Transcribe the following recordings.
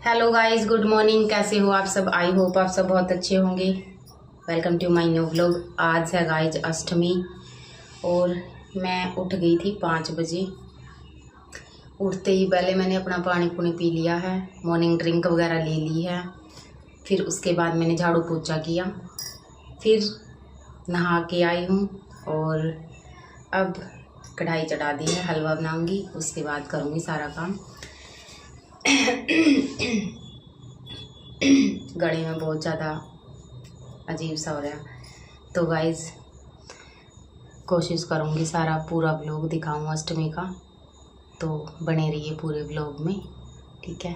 Hello guys, good morning. कैसे हो आप सब? आई होप आप सब बहुत अच्छे होंगे। Welcome to my new vlog. आज है गाइस अष्टमी और मैं उठ गई थी 5 बजे। उठते ही पहले मैंने अपना पानी पुनी पी लिया है, मॉर्निंग ड्रिंक वगैरह ले ली है। फिर उसके बाद मैंने झाड़ू पोछा किया, फिर नहा के आई हूँ और अब कढ़ाई चढ़ा दी है। हलवा बनाऊँगी, उसके बाद करूँगी सारा काम। गले में बहुत ज़्यादा अजीब सा हो रहा है, तो गाइज़ कोशिश करूँगी सारा पूरा व्लॉग दिखाऊँ अष्टमी का, तो बने रहिए पूरे व्लॉग में, ठीक है।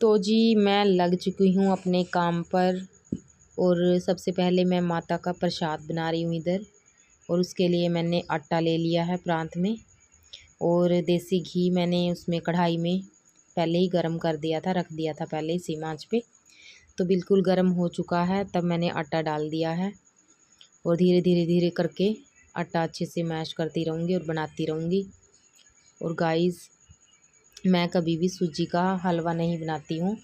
तो जी मैं लग चुकी हूँ अपने काम पर और सबसे पहले मैं माता का प्रसाद बना रही हूँ इधर। और उसके लिए मैंने आटा ले लिया है प्रांत में और देसी घी मैंने उसमें कढ़ाई में पहले ही गरम कर दिया था, रख दिया था पहले ही सीम आंच पे। तो बिल्कुल गर्म हो चुका है, तब मैंने आटा डाल दिया है और धीरे धीरे धीरे करके आटा अच्छे से मैश करती रहूँगी और बनाती रहूँगी। और गाइस मैं कभी भी सूजी का हलवा नहीं बनाती हूँ।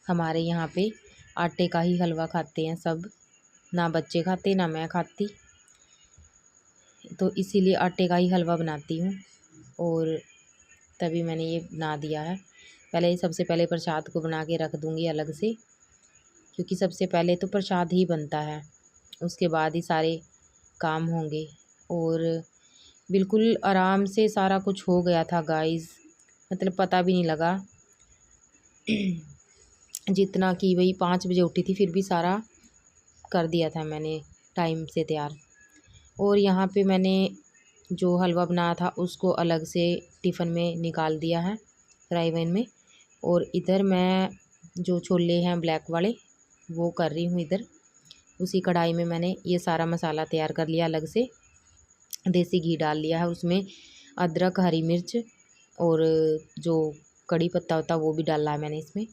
हमारे यहाँ पे आटे का ही हलवा खाते हैं सब, ना बच्चे खाते ना मैं खाती, तो इसीलिए आटे का ही हलवा बनाती हूँ। और तभी मैंने ये बना दिया है। पहले सबसे पहले प्रसाद को बना के रख दूँगी अलग से, क्योंकि सबसे पहले तो प्रसाद ही बनता है, उसके बाद ही सारे काम होंगे। और बिल्कुल आराम से सारा कुछ हो गया था गाइस, मतलब पता भी नहीं लगा। जितना कि वही 5 बजे उठी थी, फिर भी सारा कर दिया था मैंने टाइम से तैयार। और यहाँ पे मैंने जो हलवा बनाया था उसको अलग से टिफ़िन में निकाल दिया है, फ्राई पैन में। और इधर मैं जो छोले हैं ब्लैक वाले वो कर रही हूँ इधर। उसी कढ़ाई में मैंने ये सारा मसाला तैयार कर लिया अलग से, देसी घी डाल लिया है उसमें, अदरक हरी मिर्च और जो कड़ी पत्ता होता है वो भी डाला है मैंने इसमें।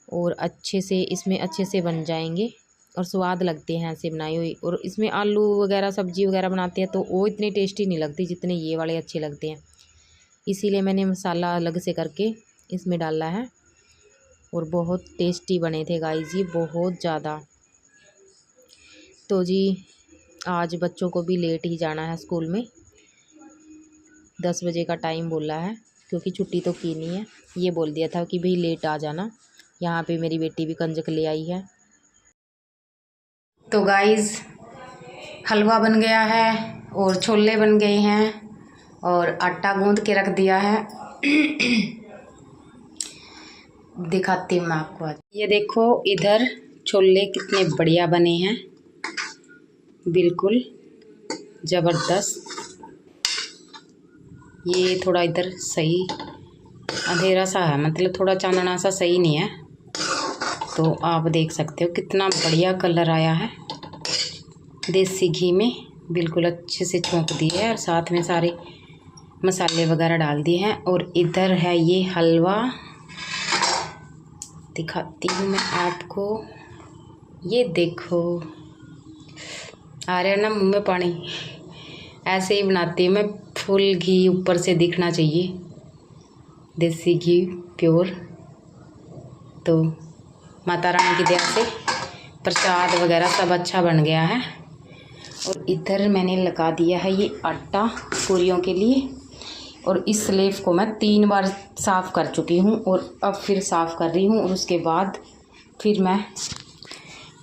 और अच्छे से इसमें अच्छे से बन जाएंगे और स्वाद लगते हैं ऐसे बनाई हुई। और इसमें आलू वगैरह सब्जी वगैरह बनाते हैं तो वो इतनी टेस्टी नहीं लगती जितने ये वाले अच्छे लगते हैं, इसीलिए मैंने मसाला अलग से करके इसमें डाला है। और बहुत टेस्टी बने थे गाइस ये, बहुत ज़्यादा। तो जी आज बच्चों को भी लेट ही जाना है स्कूल में, 10 बजे का टाइम बोला है, क्योंकि छुट्टी तो की नहीं है। ये बोल दिया था कि भाई लेट आ जाना। यहाँ पे मेरी बेटी भी कंजक ले आई है। तो गाइस हलवा बन गया है और छोले बन गए हैं और आटा गूंद के रख दिया है। दिखाती हूँ मैं आपको आज। ये देखो इधर छोले कितने बढ़िया बने हैं, बिल्कुल ज़बरदस्त। ये थोड़ा इधर सही अंधेरा सा है, मतलब थोड़ा चांदना सा सही नहीं है, तो आप देख सकते हो कितना बढ़िया कलर आया है। देसी घी में बिल्कुल अच्छे से छोंक दिए है और साथ में सारे मसाले वगैरह डाल दिए हैं। और इधर है ये हलवा, दिखाती हूँ मैं आपको। ये देखो आ रहा है ना मुंह में पानी। ऐसे ही बनाती हूँ मैं, फुल घी ऊपर से दिखना चाहिए, देसी घी प्योर। तो माता रानी की दया से प्रसाद वगैरह सब अच्छा बन गया है। और इधर मैंने लगा दिया है ये आटा पूरियों के लिए, और इस स्लेव को मैं 3 बार साफ़ कर चुकी हूँ और अब फिर साफ़ कर रही हूँ। और उसके बाद फिर मैं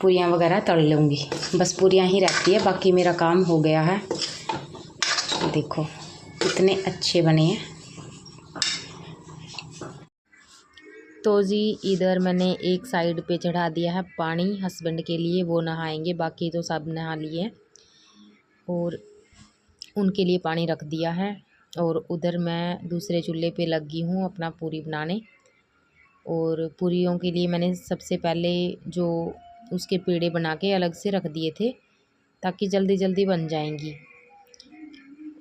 पूरियाँ वगैरह तल लूँगी, बस पूरियाँ ही रहती है, बाकी मेरा काम हो गया है। देखो कितने अच्छे बने हैं। तो जी इधर मैंने एक साइड पे चढ़ा दिया है पानी हस्बैंड के लिए, वो नहाएंगे, बाकी तो सब नहा लिए और उनके लिए पानी रख दिया है। और उधर मैं दूसरे चूल्हे पे लगी हूँ अपना पूरी बनाने। और पूरियों के लिए मैंने सबसे पहले जो उसके पेड़े बना के अलग से रख दिए थे, ताकि जल्दी जल्दी बन जाएंगी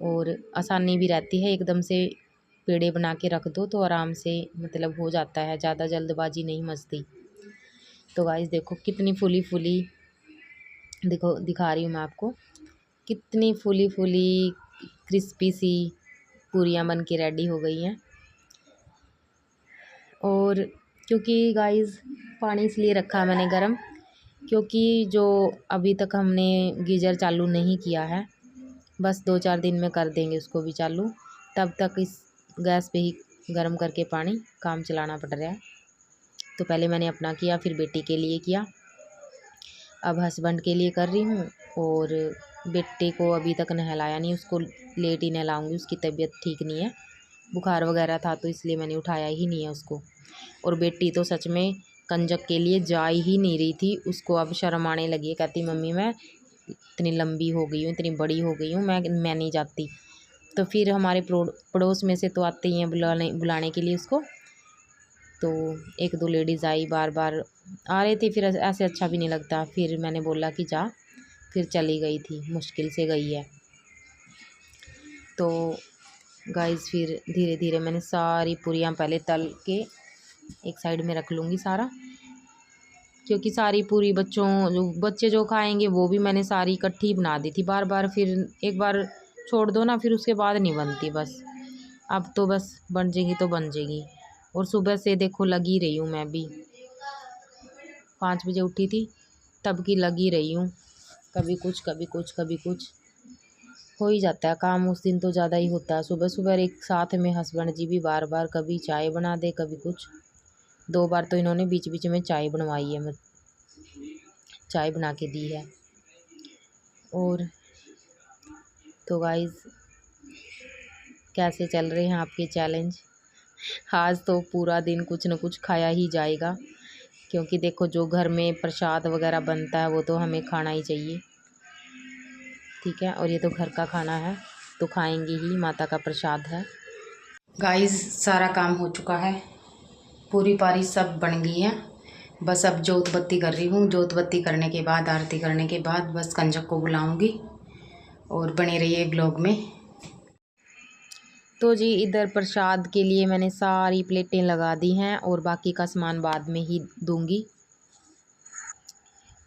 और आसानी भी रहती है। एकदम से पेड़े बना के रख दो तो आराम से मतलब हो जाता है, ज़्यादा जल्दबाजी नहीं मचती। तो गाइस देखो कितनी फूली फूली, देखो दिखा रही हूँ मैं आपको, कितनी फूली फूली क्रिस्पी सी पूरियाँ बन के रेडी हो गई हैं। और क्योंकि गाइस पानी इसलिए रखा है मैंने गर्म, क्योंकि जो अभी तक हमने गीज़र चालू नहीं किया है, बस 2-4 दिन में कर देंगे उसको भी चालू। तब तक इस गैस पे ही गर्म करके पानी काम चलाना पड़ रहा है। तो पहले मैंने अपना किया, फिर बेटी के लिए किया, अब हस्बैंड के लिए कर रही हूँ। और बेटे को अभी तक नहलाया नहीं, उसको लेट ही नहलाऊँगी, उसकी तबीयत ठीक नहीं है, बुखार वगैरह था तो इसलिए मैंने उठाया ही नहीं है उसको। और बेटी तो सच में कंजक के लिए जा ही नहीं रही थी, उसको अब शर्म आने लगी है, कहती मम्मी मैं इतनी लंबी हो गई हूँ, इतनी बड़ी हो गई हूँ, मैं नहीं जाती। तो फिर हमारे पड़ोस में से तो आते ही हैं बुलाने के लिए उसको। तो 1-2 लेडीज़ आई, बार बार आ रही थी, फिर ऐसे अच्छा भी नहीं लगता। फिर मैंने बोला कि जा, फिर चली गई थी, मुश्किल से गई है। तो गाइस फिर धीरे धीरे मैंने सारी पूरियाँ पहले तल के एक साइड में रख लूँगी सारा, क्योंकि सारी पूरी बच्चे जो खाएंगे वो भी मैंने सारी इकट्ठी बना दी थी। बार बार फिर एक बार छोड़ दो ना, फिर उसके बाद नहीं बनती बस। अब तो बस बन जाएगी तो बन जाएगी। और सुबह से देखो लगी रही हूँ, मैं भी 5 बजे उठी थी, तब की लगी रही हूँ, कभी कुछ कभी कुछ कभी कुछ हो ही जाता है काम। उस दिन तो ज़्यादा ही होता है। सुबह सुबह एक साथ में हस्बैंड जी भी बार बार कभी चाय बना दे कभी कुछ। 2 बार तो इन्होंने बीच बीच में चाय बनवाई है, चाय बना के दी है। और तो गाइस कैसे चल रहे हैं आपके चैलेंज? आज तो पूरा दिन कुछ न कुछ खाया ही जाएगा, क्योंकि देखो जो घर में प्रसाद वगैरह बनता है वो तो हमें खाना ही चाहिए, ठीक है। और ये तो घर का खाना है तो खाएंगे ही, माता का प्रसाद है। गाइस सारा काम हो चुका है, पूरी पारी सब बन गई है, बस अब जोत बत्ती कर रही हूँ। जोत बत्ती करने के बाद, आरती करने के बाद बस कंजक को बुलाऊंगी। और बने रहिए ब्लॉग में। तो जी इधर प्रसाद के लिए मैंने सारी प्लेटें लगा दी हैं, और बाकी का सामान बाद में ही दूंगी।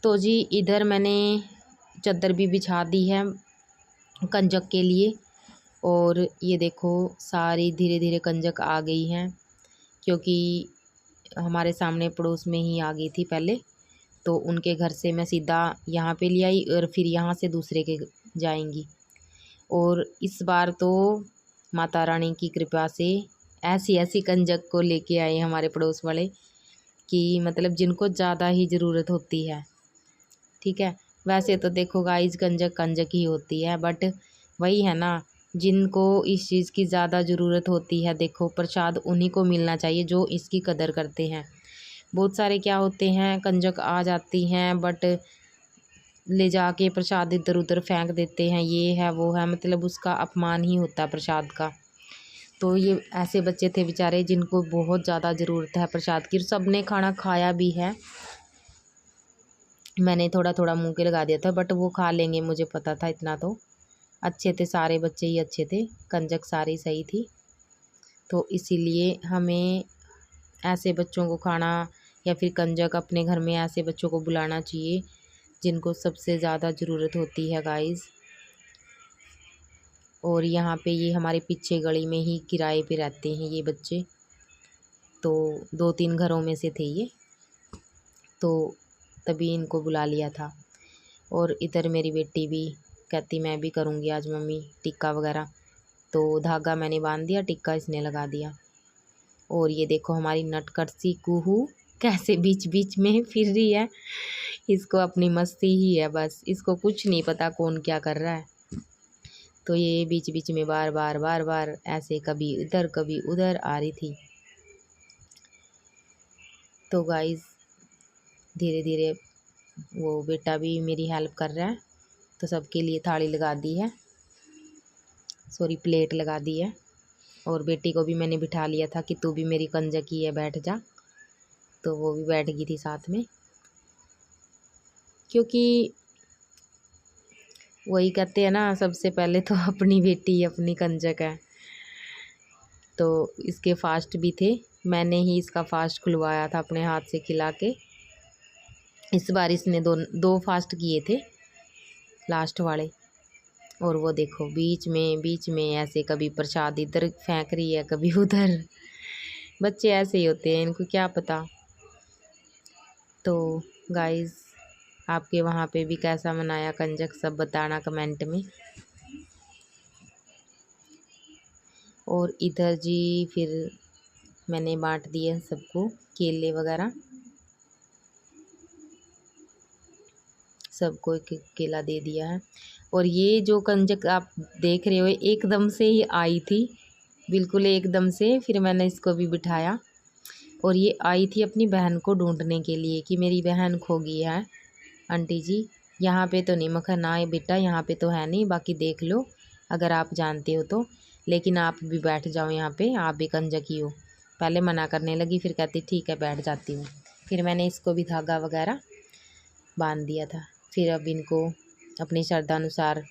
तो जी इधर मैंने चादर भी बिछा दी है कंजक के लिए। और ये देखो सारी धीरे धीरे कंजक आ गई हैं, क्योंकि हमारे सामने पड़ोस में ही आ गई थी पहले, तो उनके घर से मैं सीधा यहाँ पे ले आई, और फिर यहाँ से दूसरे के जाएंगी। और इस बार तो माता रानी की कृपा से ऐसी ऐसी कंजक को लेके आए हमारे पड़ोस वाले कि मतलब जिनको ज़्यादा ही ज़रूरत होती है, ठीक है। वैसे तो देखो गाइस कंजक कंजक ही होती है, बट वही है ना, जिनको इस चीज़ की ज़्यादा ज़रूरत होती है, देखो प्रसाद उन्हीं को मिलना चाहिए जो इसकी कदर करते हैं। बहुत सारे क्या होते हैं, कंजक आ जाती हैं बट ले जाके प्रसाद इधर उधर फेंक देते हैं, ये है वो है, मतलब उसका अपमान ही होता है प्रसाद का। तो ये ऐसे बच्चे थे बेचारे जिनको बहुत ज़्यादा ज़रूरत है प्रसाद की। सब ने खाना खाया भी है, मैंने थोड़ा थोड़ा मुंह के लगा दिया था, बट वो खा लेंगे मुझे पता था इतना। तो अच्छे थे, सारे बच्चे ही अच्छे थे, कंजक सारी सही थी। तो इसीलिए हमें ऐसे बच्चों को खाना या फिर कंजक अपने घर में ऐसे बच्चों को बुलाना चाहिए जिनको सबसे ज़्यादा ज़रूरत होती है गाइस। और यहाँ पे ये हमारे पीछे गली में ही किराए पे रहते हैं ये बच्चे, तो 2-3 घरों में से थे ये, तो तभी इनको बुला लिया था। और इधर मेरी बेटी भी कहती मैं भी करूँगी आज मम्मी टिक्का वगैरह, तो धागा मैंने बांध दिया, टिक्का इसने लगा दिया। और ये देखो हमारी नटखट सी कूहू कैसे बीच बीच में फिर रही है, इसको अपनी मस्ती ही है बस, इसको कुछ नहीं पता कौन क्या कर रहा है। तो ये बीच बीच में बार बार बार बार ऐसे कभी इधर कभी उधर आ रही थी। तो गाइस धीरे धीरे वो बेटा भी मेरी हेल्प कर रहा है, तो सबके लिए थाली लगा दी है, सॉरी प्लेट लगा दी है। और बेटी को भी मैंने बिठा लिया था कि तू भी मेरी कंजकी है बैठ जा, तो वो भी बैठ गई थी साथ में, क्योंकि वही कहते हैं ना सबसे पहले तो अपनी बेटी अपनी कंजक है। तो इसके फास्ट भी थे, मैंने ही इसका फास्ट खुलवाया था अपने हाथ से खिला के। इस बार इसने दो फास्ट किए थे लास्ट वाले। और वो देखो बीच में ऐसे कभी प्रसाद इधर फेंक रही है कभी उधर, बच्चे ऐसे ही होते हैं, इनको क्या पता। तो गाइस, आपके वहाँ पे भी कैसा मनाया कंजक, सब बताना कमेंट में। और इधर जी फिर मैंने बांट दिए सबको केले वगैरह, सबको एक एक केला दे दिया है। और ये जो कंजक आप देख रहे हो एकदम से ही आई थी, बिल्कुल एकदम से। फिर मैंने इसको भी बिठाया और ये आई थी अपनी बहन को ढूंढने के लिए कि मेरी बहन खो गई है। आंटी जी यहाँ पे तो नहीं, मक्खन आए बेटा यहाँ पे तो है नहीं, बाकी देख लो अगर आप जानते हो तो, लेकिन आप भी बैठ जाओ यहाँ पे, आप भी कंजक ही हो। पहले मना करने लगी, फिर कहती ठीक है बैठ जाती हूँ। फिर मैंने इसको भी धागा वगैरह बांध दिया था। फिर अब इनको अपनी श्रद्धा अनुसार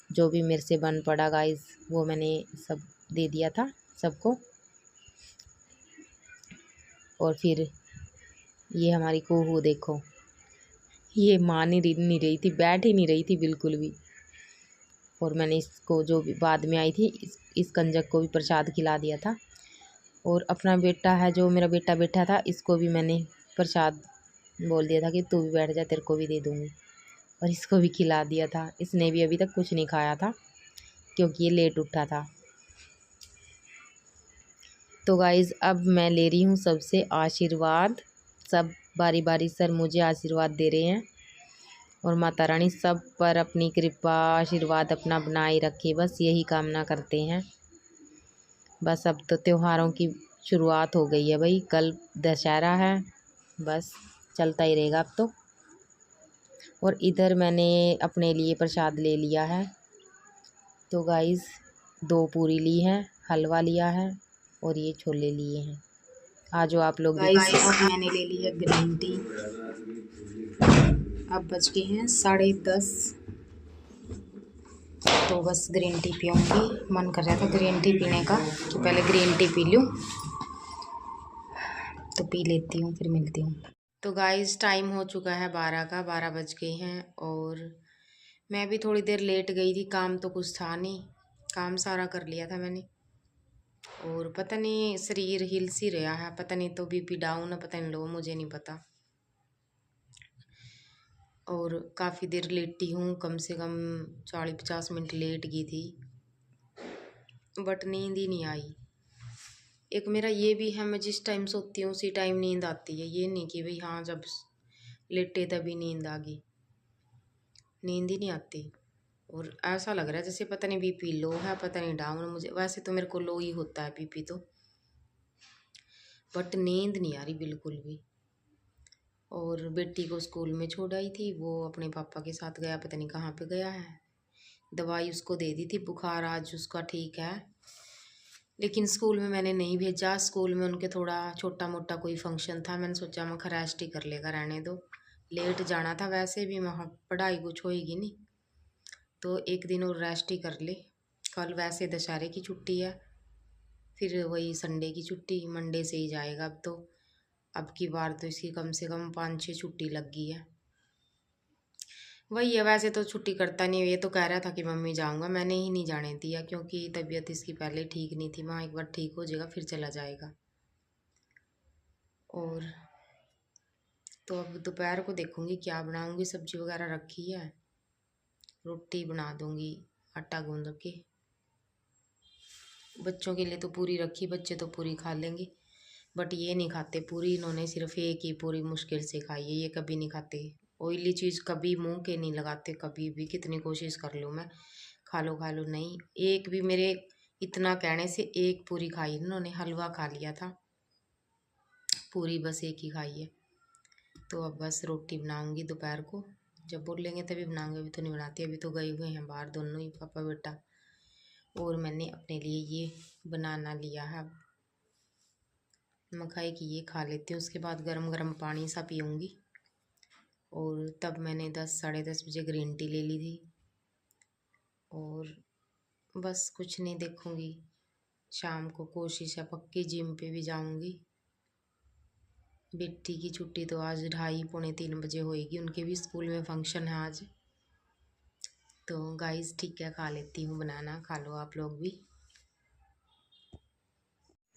जो भी मेरे से बन पड़ा गाइस, वो मैंने सब दे दिया था सबको। और फिर ये हमारी कोहू देखो, ये मान ही नहीं रही थी, बैठ ही नहीं रही थी बिल्कुल भी। और मैंने इसको जो भी बाद में आई थी इस कंजक को भी प्रसाद खिला दिया था। और अपना बेटा है जो मेरा बेटा बैठा था, इसको भी मैंने प्रसाद बोल दिया था कि तू भी बैठ जा, तेरे को भी दे दूँगी। और इसको भी खिला दिया था। इसने भी अभी तक कुछ नहीं खाया था क्योंकि ये लेट उठा था। तो गाइज़ अब मैं ले रही हूँ सबसे आशीर्वाद। सब बारी बारी सर मुझे आशीर्वाद दे रहे हैं और माता रानी सब पर अपनी कृपा आशीर्वाद अपना बनाए रखे, बस यही कामना करते हैं। बस अब तो त्योहारों की शुरुआत हो गई है भाई, कल दशहरा है, बस चलता ही रहेगा अब तो। और इधर मैंने अपने लिए प्रसाद ले लिया है। तो गाइज़ 2 पूरी ली हैं, हलवा लिया है और ये छोले लिए हैं। आज जो आप लोग गाइस अब मैंने ले ली है ग्रीन टी। अब बज गए हैं 10:30, तो बस ग्रीन टी पीऊँगी। मन कर रहा था ग्रीन टी पीने का कि पहले ग्रीन टी पी लूँ, तो पी लेती हूँ फिर मिलती हूँ। तो गाइस टाइम हो चुका है 12 का, 12 बज गए हैं। और मैं भी थोड़ी देर लेट गई थी, काम तो कुछ था नहीं, काम सारा कर लिया था मैंने। और पता नहीं शरीर हिल सी रहा है, पता नहीं तो बीपी डाउन है, पता नहीं लो, मुझे नहीं पता। और काफ़ी देर लेटी हूँ, कम से कम 40-50 मिनट लेट गई थी, बट नींद ही नहीं आई। एक मेरा ये भी है, मैं जिस टाइम सोती हूँ उसी टाइम नींद आती है। ये नहीं कि भाई हाँ जब लेटे तभी नींद आ गई, नींद ही नहीं आती। और ऐसा लग रहा है जैसे पता नहीं बीपी लो है, पता नहीं डाउन। मुझे वैसे तो मेरे को लो ही होता है बीपी तो, बट नींद नहीं आ रही बिल्कुल भी। और बेटी को स्कूल में छोड़ आई थी, वो अपने पापा के साथ गया, पता नहीं कहाँ पे गया है। दवाई उसको दे दी थी, बुखार आज उसका ठीक है, लेकिन स्कूल में मैंने नहीं भेजा। स्कूल में उनके थोड़ा छोटा मोटा कोई फंक्शन था, मैंने सोचा मैं रेस्ट ही कर लेगा, रहने दो, लेट जाना था, वैसे भी वहाँ पढ़ाई कुछ होएगी नहीं, तो एक दिन और रेस्ट ही कर ले। कल वैसे दशहरे की छुट्टी है, फिर वही संडे की छुट्टी, मंडे से ही जाएगा। अब तो अब की बार तो इसकी कम से कम 5-6 छुट्टी लग गई है। वही है, वैसे तो छुट्टी करता नहीं, ये तो कह रहा था कि मम्मी जाऊंगा, मैंने ही नहीं जाने दिया क्योंकि तबीयत इसकी पहले ठीक नहीं थी। वहाँ एक बार ठीक हो जाएगा फिर चला जाएगा। और तो अब दोपहर को देखूंगी क्या बनाऊंगी, सब्जी वगैरह रखी है, रोटी बना दूंगी आटा गूंद के। बच्चों के लिए तो पूरी रखी, बच्चे तो पूरी खा लेंगे, बट ये नहीं खाते पूरी, इन्होंने सिर्फ एक ही पूरी मुश्किल से खाई है, ये कभी नहीं खाते। ऑयली चीज़ कभी मुंह के नहीं लगाते, कभी भी, कितनी कोशिश कर लूँ मैं खा लो नहीं। एक भी मेरे इतना कहने से एक पूरी खाई इन्होंने, हलवा खा लिया था, पूरी बस एक ही खाई है। तो अब बस रोटी बनाऊंगी दोपहर को, जब बोलेंगे तभी बनाऊंगी, अभी तो नहीं बनाती, अभी तो गए हुए हैं बाहर दोनों ही, पापा बेटा। और मैंने अपने लिए ये बनाना लिया है, मकाई की ये खा लेती हूँ, उसके बाद गरम गरम पानी सा पीऊँगी। और तब मैंने 10-10:30 बजे ग्रीन टी ले ली थी। और बस कुछ नहीं देखूँगी, शाम को कोशिश है पक्की जिम पे भी जाऊँगी। बेटी की छुट्टी तो आज 2:30-3 बजे होएगी, उनके भी स्कूल में फंक्शन है आज। तो गाइस ठीक है, खा लेती हूँ बनाना, खा लो आप लोग भी।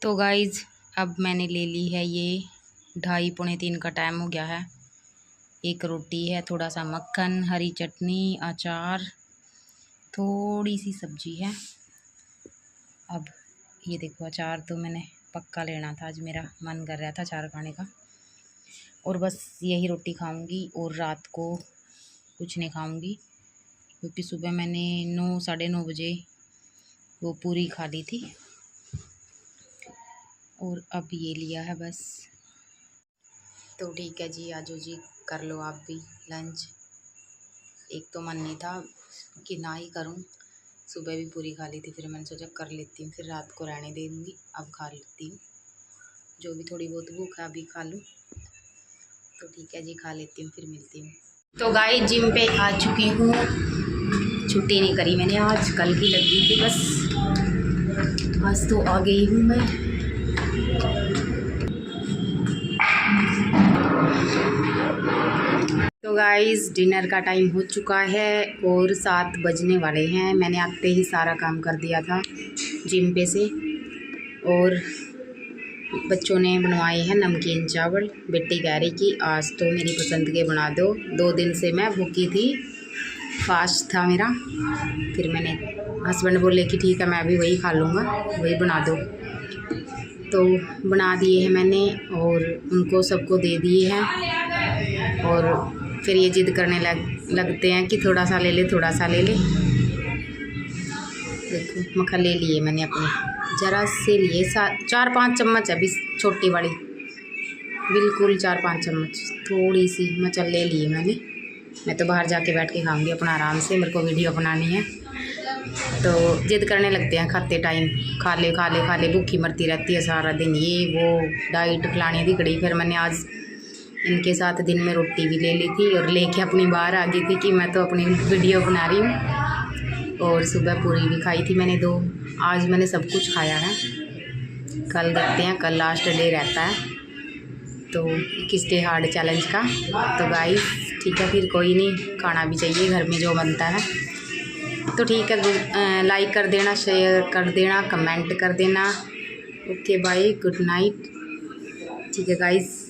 तो गाइज़ अब मैंने ले ली है ये 2:30-3 का टाइम हो गया है। एक रोटी है, थोड़ा सा मक्खन, हरी चटनी, अचार, थोड़ी सी सब्जी है। अब ये देखो, अचार तो मैंने पक्का लेना था, आज मेरा मन कर रहा था अचार खाने का। और बस यही रोटी खाऊंगी और रात को कुछ नहीं खाऊंगी, क्योंकि सुबह मैंने 9 साढ़े 9 बजे वो पूरी खा ली थी। और अब ये लिया है बस। तो ठीक है जी, आजो जी, कर लो आप भी लंच। एक तो मन नहीं था कि ना ही करूं, सुबह भी पूरी खा ली थी, फिर मैंने सोचा कर लेती हूँ, फिर रात को रहने दे दूँगी, अब खा लेती हूँ। जो भी थोड़ी बहुत भूख है अभी खा लूँ। तो ठीक है जी, खा लेती हूँ, फिर मिलती हूँ। तो गाइस जिम पे आ चुकी हूँ, छुट्टी नहीं करी मैंने, आज कल की लगी थी बस, आज तो आ गई हूँ मैं। तो गाइस डिनर का टाइम हो चुका है और 7 बजने वाले हैं। मैंने आते ही सारा काम कर दिया था जिम पे से। और बच्चों ने बनवाए हैं नमकीन चावल। बेटी कह रही कि आज तो मेरी पसंद के बना दो, 2 दिन से मैं भूखी थी, फास्ट था मेरा। फिर मैंने, हस्बैंड बोले कि ठीक है मैं भी वही खा लूँगा, वही बना दो। तो बना दिए हैं मैंने और उनको सबको दे दिए हैं। और फिर ये जिद करने लगते हैं कि थोड़ा सा ले ले, थोड़ा सा ले ले। देखो मक्खन ले लिए मैंने अपने, ज़रा से लिए, 4-5 चम्मच है, अभी छोटी वाली, बिल्कुल 4-5 चम्मच, थोड़ी सी मचल ले लिए मैंने। मैं तो बाहर जाके बैठ के खाऊंगी अपना आराम से, मेरे को वीडियो बनानी है। तो जिद करने लगते हैं खाते टाइम, खा ले खा ले खा ले, भूखी मरती रहती है सारा दिन, ये वो डाइट फलानी दिखड़ी। फिर मैंने आज इनके साथ दिन में रोटी भी ले ली थी और लेके अपनी बाहर आ गई थी कि मैं तो अपनी वीडियो बना रही हूँ। और सुबह पूरी भी खाई थी मैंने 2। आज मैंने सब कुछ खाया है, कल देखते हैं, कल लास्ट डे रहता है तो 21 डे हार्ड चैलेंज का। तो गाइस ठीक है, फिर कोई नहीं, खाना भी चाहिए घर में जो बनता है। तो ठीक है, लाइक कर देना, शेयर कर देना, कमेंट कर देना। Okay bye, good night. ठीक है गाइस।